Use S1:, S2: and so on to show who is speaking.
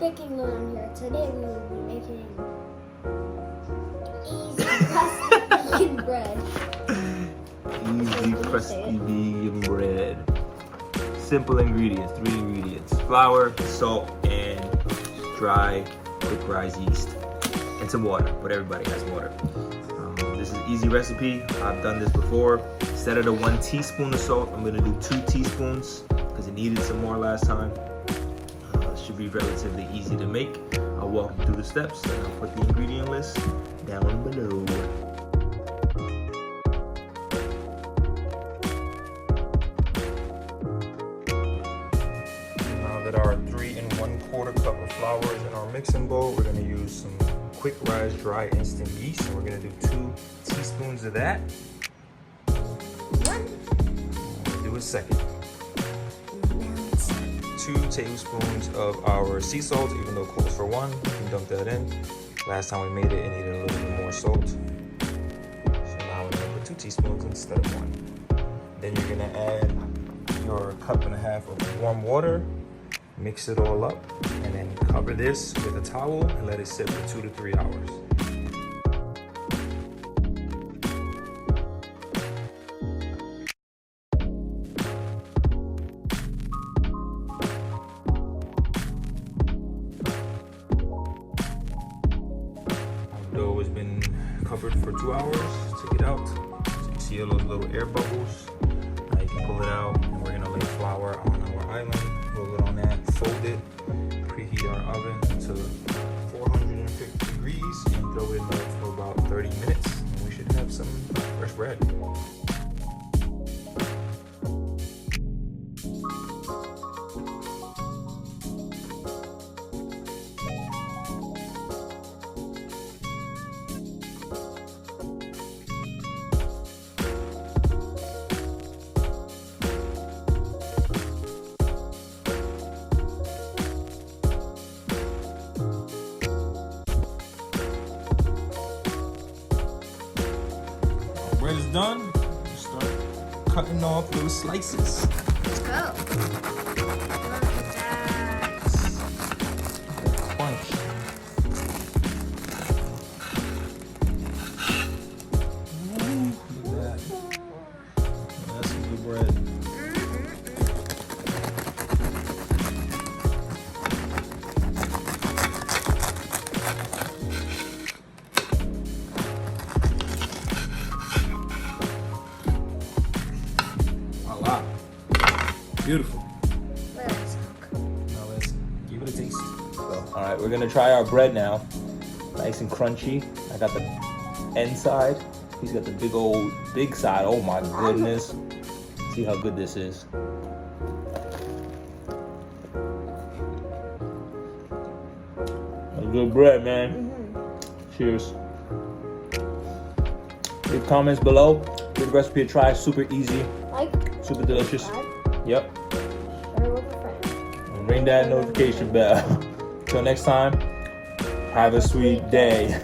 S1: baking on here. Today we will be making easy crusty vegan bread.
S2: Easy crusty vegan bread. Simple ingredients, 3 ingredients: flour, salt, and dry quick rise yeast, and some water, but everybody has water. This is an easy recipe. I've done this before. Instead of the 1 teaspoon of salt, I'm gonna do 2 teaspoons because it needed some more last time. It should be relatively easy to make. I'll walk you through the steps and I'll put the ingredient list down below. Our 3 1/4 cup of flour is in our mixing bowl. We're going to use some quick rise dry instant yeast, and we're going to do 2 teaspoons of that. We'll do a second. 2 tablespoons of our sea salt, even though it calls for 1. You can dump that in. Last time we made it, it needed a little bit more salt. So now we're going to put 2 teaspoons instead of 1. Then you're going to add your 1.5 cups of warm water. Mix it all up and then cover this with a towel and let it sit for 2 to 3 hours. The dough has been covered for 2 hours. Took it out. So you see all those little air bubbles. Now you can pull it out, and we're gonna lay flour on our island. Roll it on that, fold it, preheat our oven to 450 degrees, and throw it in there for about 30 minutes. And we should have some fresh bread. Bread is done. Start cutting off little slices.
S1: Let's go.
S2: Crunch. Ooh, look at that. That's some good bread. Beautiful. Now let's give it a taste. All right, we're gonna try our bread now. Nice and crunchy. I got the end side. He's got the big side. Oh my goodness. See how good this is. A good bread, man. Cheers. Leave comments below. Give the recipe a try. Super easy. Super delicious. Yep. And ring that notification bell. Till next time, have a sweet day.